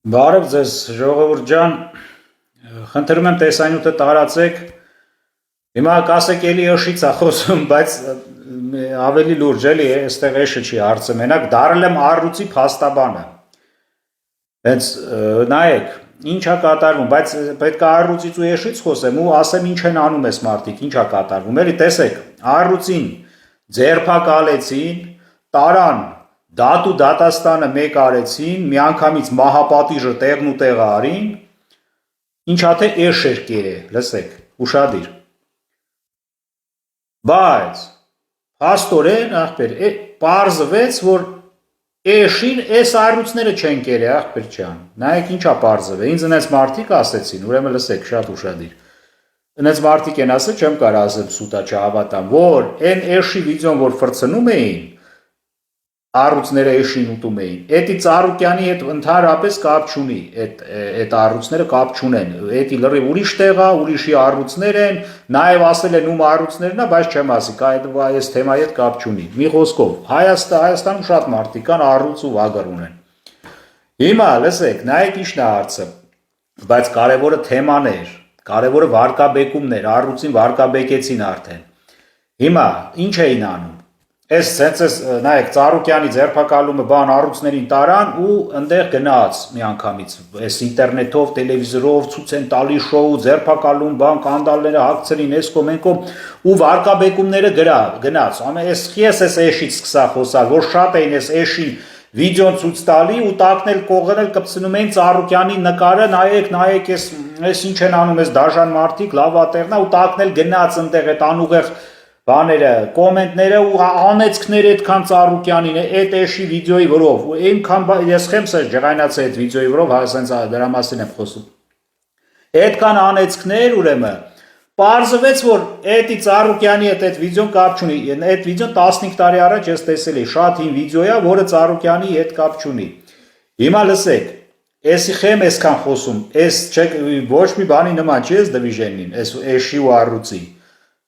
Բարև ձեզ ժողովուրդ ջան, խնդրում եմ տեսանյութը տարածեք, հիմա կասեք էլի էշից է խոսում, բայց ավելի լուրջ էլի այստեղ էշը չի հարցը, մենակ դարել եմ առուծի փաստաբանը, հենց նայեք, ինչ է կատարվում, բայց պետք է առուծից ու էշից խոսեմ ու ասեմ ինչ են անում ես մարդիկ, ինչ է կատարվում, էլի տեսեք, առուծին ձերբակալեցին, տարան Դատու դատաստանը մեկ արեցին, միանգամից մահապատիժը տեղն ու տեղը արին, ինչա թե էշ էր կերը, լսեք, ուշադիր։ Բայց, փաստորեն, ախպեր, պարզվեց, որ էշին էս առույցները չեն կերը, ախպեր ջան, նայեք ինչա պարզվել, ինձ ընես մարդիկ ասեցին, ուրեմն լսեք, շատ ուշադիր։ Ընես մարդիկ են ասել, չեմ կարող ասեմ սուտա չհավատամ, որ այն էշի վիդեոն, որ ֆրցնում էին, առույցները էշին ուտում էին, էտի Ծառուկյանի հետ ընդհանրապես կապ չունի, այդ առույցները կապ չունեն, էտի լրիվ ուրիշ տեղ է, ուրիշի առույցներ են, նաև ասել են ում առույցներն է, բայց չեմ ասի, այս թեմայի հետ կապ չունի։ Մի խոսքով, Հայաստանում շատ մարդիկ կան առույց ու վագր ունեն։ Հիմա լսեք, նայեք ինչն է հարցը, բայց կարևորը թեման էր, կարևորը վարկաբեկումն էր, առույցին վարկաբեկեցին արդեն։ Հիմա ինչ էին անում։ Այս սենց նայեք Ծառուկյանի ձերբակալումը բան առույցներին տարան ու ընդեղ գնաց միանգամից այս ինտերնետով, տելևիզորով ցույց են տալի շոու, ձերբակալում, բան կանդալները հագցրին, էսկո մենկո ու վարկաբեկումները գնաց։ Այս ես էշից սկսա խոսալ, որ շատ էին այս էշին վիդեոն ցույց տալի ու տակնել կողերել կպցնում էին Ծառուկյանի նկարը, նայեք այս ինչ են անում, այս դաժան մարդիկ, լավատեղնա ու տակնել գնաց ընդեղ այդ անուղեղ բաները, կոմենտները ու անեցքները այդքան Ծառուկյանին այդ էշի վիդեոյի վրով, այնքան ես խեմ սեր ջղայնացել այդ վիդեոյի վրով, հենց դրա մասին եմ խոսում։ Այդքան անեցքներ ուրեմն պարզվեց, որ էդի Ծառուկյանի հետ այդ վիդեոն կապ չունի, այդ վիդեոն 15 տարի առաջ ես տեսել էի, շատ հին վիդեո է, որը Ծառուկյանի հետ կապ չունի։ Հիմա լսեք, էսի խեմ այսքան խոսում, այս ոչ մի բանի նման չի այս դիվիժենին, այս էշի ու առույցի։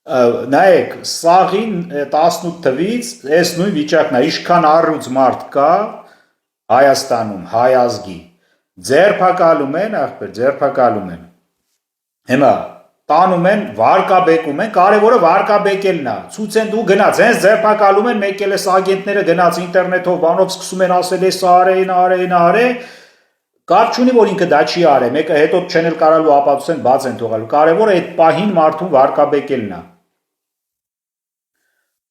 Նայեք, սաղին 18 թվից այս նույն վիճակն է, ինչքան առույց մարդ կա Հայաստանում, հայ ազգի, ձերբակալում են, ախպեր, ձերբակալում են։ Հիմա տանում են, վարկաբեկում են, կարևորը վարկաբեկելն է, ցույց են դու գնաց, հենց ձերբակալում են, մեկ էլ էս ագենտները գնաց ինտերնետով, բանով սկսում են ասել, էս արե, կապ չունի, որ ինքը դա չի արել, մեկը հետո չեն էլ կարալու ապացուցեն բաց են թողալու, կարևորը այդ պահին մարդուն վարկաբեկելն է։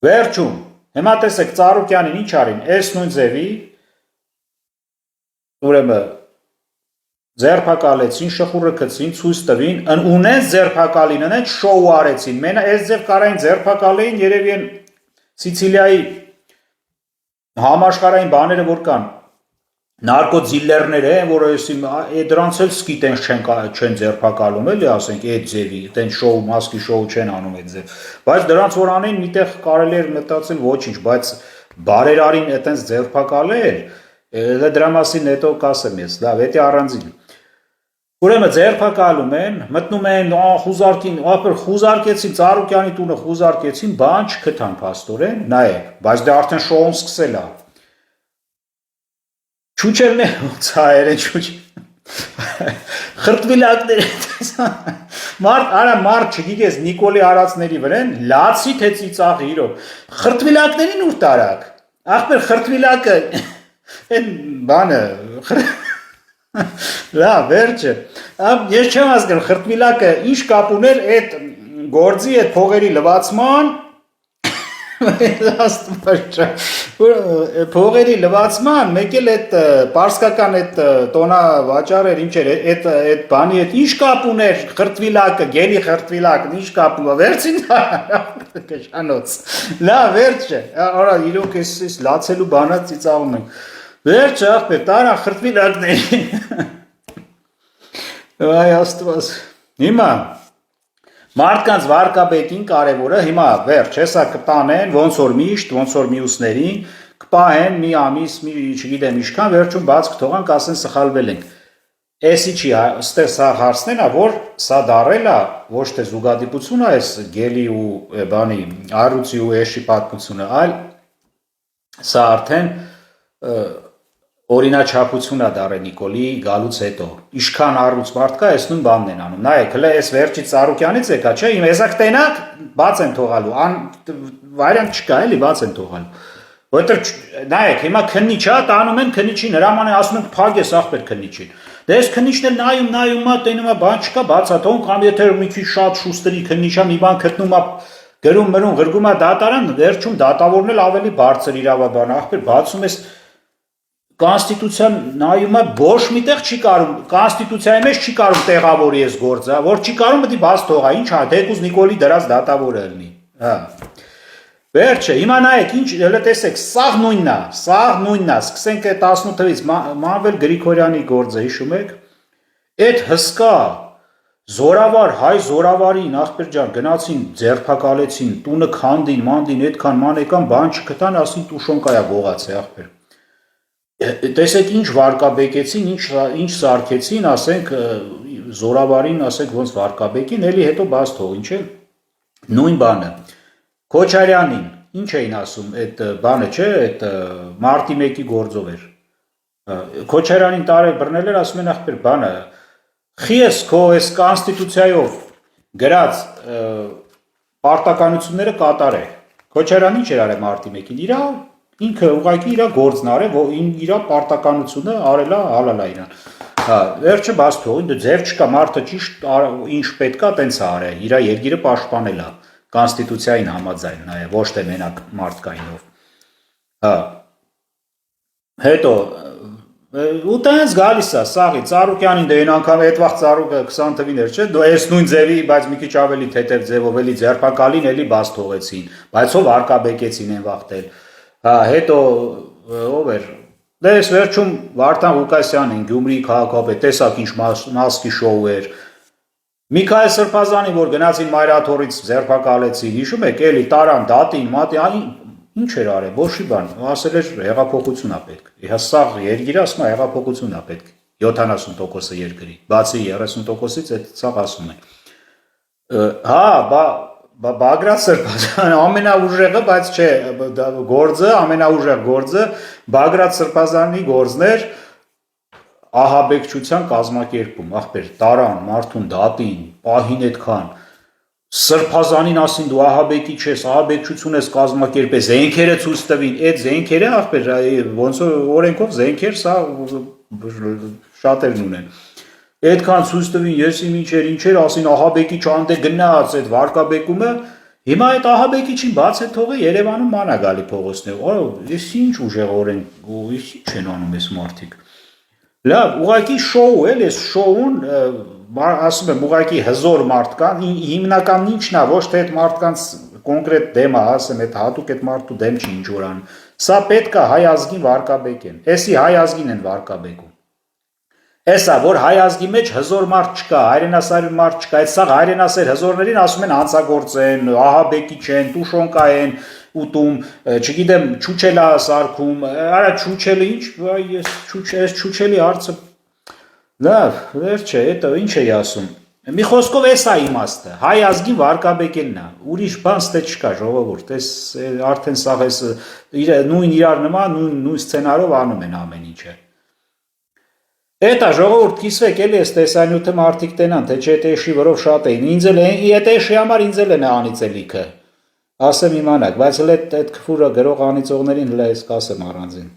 Վերջում, հիմա տեսեք Ծառուկյանին ինչ արին, այս նույն ձևի, ուրեմն ձերբակալեցին, շխուրը գցին, ցույց տվին, ունեն ձերբակալին, ունեն շոու արեցին, մենա այս ձև կարային ձերբակալեին, երևի են Սիցիլիայի համաշխարհային բաները որ կան, նարկոդիլերներ են, որ դրանց էլ սկիտեն չեն ձերբակալում, էլի ասենք այդ ձևի, այդեն շոու, մասկի շոու չեն անում այդ ձև, բայց դրանց որ անեն միտեղ կարելի էր մտածել ոչինչ, բայց բարերարին այդենց ձերբակալել, դրա մասին հետո կասեմ ես, լավ, դա առանձին։ Ուրեմն ձերբակալում են, մտնում են, խուզարկեցին, Ծառուկյանի տունը խուզարկեցին, բան չգտան փաստորեն, նայեք, բայց դա արդեն շոուն սկսել է։ Չուչելն է հայերեն չուչ, խրտվիլակներ մարդ չգիտես Նիկոլի արածների վրեն, լացի թե ծիծաղի իրով, խրտվիլակներին ուր տարակ, ախպեր խրտվիլակը, են բանը, լավ, վերջը, ես չեմ ասկել, խրտվիլակը ինչ կապ ուներ այդ գործի, այդ փողերի լվացման, փողերի լվացման, մեկ էլ այդ պարսկական այդ տոնա վաճառեր ինչ էր, այդ բանի հետ ինչ կապ ուներ խրտվիլակը, գելի խրտվիլակը, ինչ կապ ուներ, վերցին կշանոց, լավ, վերջը, արա իրոք ես լացելու բանա ծիծաղում ենք, վերջը ախպեր, տարան խրտվիլակների, այ աստված, հիմա, մարդկանց վարկաբեկին կարևորը, հիմա վերջ, հեսա կտանեն, ոնց որ միշտ, ոնց որ մյուսներին, կպահեն մի ամիս, մի չգիտեմ իշքան, վերջում բաց կթողան, կասեն սխալվել ենք, էսի չի, ստեղ սա հարցնեն է, որ սա դարել է, ոչ թե զուգադիպությունը, այս գելի ու բանի, առույցի ու էշի պատմությունը, այլ սա արդեն օրինաչափություն է դարե Նիկոլի գալուց հետո։ Ինչքան առուց մարդ կա, այս նույն բանն են անում։ Նայեք, հələ այս վերջի Ծառուկյանից եկա, չէ՞, իմ եզակ տենակ բաց են թողալու, վարիանտ չկա, էլի բաց են թողալու։ Որտեղ նայեք, հիմա քննիչ է, տանում են քննիչին, հրաման է ասում են փակ ես ախպեր քննիչին։ Դե այս քննիչն էլ նայում է, տենում է, բան չկա, բացա թողում, կամ եթե մի քիչ շատ շուստերի քննիչ է, մի բան գտնում է, գրում մրում, գրգում է դատարան, վերջում դատավորն էլ ավելի բարձր իրավաբան, ախպեր բացում ես Կոնստիտուցիան նայում է ոչ միտեղ չի կարում, Կոնստիտուցիայի մեջ չի կարում տեղավորի այս գործը, որ չի կարում պետք է բաց թողա, ինչ է, դեկուզ Նիկոլի դրած դատավորը լինի, հա։ Վերջը, հիմա նայեք, ինչ, հələ տեսեք, սաղ նույնն է, սկսենք այդ 18 թվից Մանվել Գրիգորյանի գործը, հիշում եք, այդ հսկա զորավար, հայ զորավարին, ախպեր ջան, գնացին, ձերբակալեցին, տունը քանդին, մանդին, այդքան մանեկան, բան չգտան, ասին տուշոնկայա գողաց է, ախպեր։ Տեսեք ինչ վարկաբեկեցին, ինչ սարքեցին, ասենք զորավարին, ասենք ոնց վարկաբեկին, էլի հետո բաց թողին, չէ՞։ Նույն բանը։ Քոչարյանին, ինչ էին ասում, այդ բանը, չէ, այդ մարտի 1-ի գործով էր։ Քոչարյանին տարել բռնել էր, ասում են ախպեր բանը, խիես քո այս կոնստիտուցիայով գրած պարտականությունները կատարե։ Քոչարյանին ինչ էր արել մարտի 1-ին, ինքը ուղղակի իր գործն արել, իր պարտականությունը արելա, հալալա իրան։ Հա, վերջը բաց թողին, դե ձև չկա, մարդը ճիշտ ինչ պետքա, տենց է արել, իր երկիրը պաշտպանել է, կոնստիտուցիային համաձայն, նաև ոչ թե մենակ մարդկայինով։ Հա։ Հետո ու տենց գալիս է, սաղի, Ծառուկյանին դե այն անգամ այդ վաղ Ծառուկը 20 թվին էր, չէ, դու այս նույն ձևի, բայց մի քիչ ավելի թեթև ձևով էլի ձերբակալին էլի բաց թողեցին, բայց ով արկաբեկեցին այն վաղտել։ Հա, հետո ով էր։ Դե այս վերջում Վարդան Ղուկասյանին, Գյումրիի քաղաքապետ, տեսակ ինչ մասկի շոու էր։ Միքայել Սրբազանին, որ գնացին Մայրաթորից ձերբակալեցին, հիշում եք, էլի տարան դատին, մատի, ինչ էր արել, ոչի բան, ասել էր հեղափոխություն է պետք։ Սաղ երկիրը ասում է հեղափոխություն է պետք, 70%-ը երկրի, բացի 30%-ից այդ սաղ ասում են։ Հա, Բագրատ Սրբազանը ամենաուժեղը, բայց չէ, գործը, ամենաուժեղ գործը Բագրատ Սրբազանի գործն էր ահաբեկչության կազմակերպում, ախպեր, տարան, մարդուն դատին, պահին այդքան, Սրբազանին ասին դու ահաբեկիչ ես, ահաբեկչություն ես կազմակերպել, զենքերը ցույց տվին, այդ զենքերը ախպեր, ոնց որ օրենքով զենքեր, սա շատերն ունեն։ Այդքան ցույց տվին, եսի ինչեր, ասին ահաբեկիչ անդե գնաց այդ վարկաբեկումը, հիմա այդ ահաբեկիչին բաց է թողել Երևանում ման է գալի փողոցներով, ես ինչ ուժեղ օրենք, ինչ են անում այս մարդիկ։ Լավ, ուղղակի շոու էլ, այս շոուն, ասում եմ, ուղղակի հզոր մարդկան, հիմնական ինչն է, ոչ թե այդ մարդկանց կոնկրետ դեմը, ասեմ, այդ հատուկ այդ մարդու դեմ չի ինչ որ անում, սա պետք է հայ ազգին վարկաբեկեն, էսի հայ ազգին են վարկաբեկում, էսա, որ հայ ազգի մեջ հզոր մարդ չկա, հայրենասեր մարդ չկա, այդ սաղ հայրենասեր հզորներին ասում են հանցագործ են, ահաբեկիչ են, տուշոնկա են ուտում, չգիտեմ, չուչելա սարքում, արա չուչելը ինչ, ես չուչելի հարցը, լավ, վերջ է, հետո ինչ էի ասում, մի խոսքով էս է իմաստը, հայ ազգին վարկաբեկելն է, ուրիշ բան ստե չկա ժողովուրդ, ես արդեն սաղ ես նույն իրար նման, նույն սցենարով անում են ամեն ինչը։ Էտա ժողովուրդ կիսվեք էլի ես տեսանյութը մարդիկ տենան, թե չէ էշի վրով շատ էին, ինձ էլ այդ էշի համար ինձ էլ են անիծելիքը, ասեմ իմանաք, բայց էլ այդ քֆուրը գրող անիծողներին հլա ես կասեմ առանձին։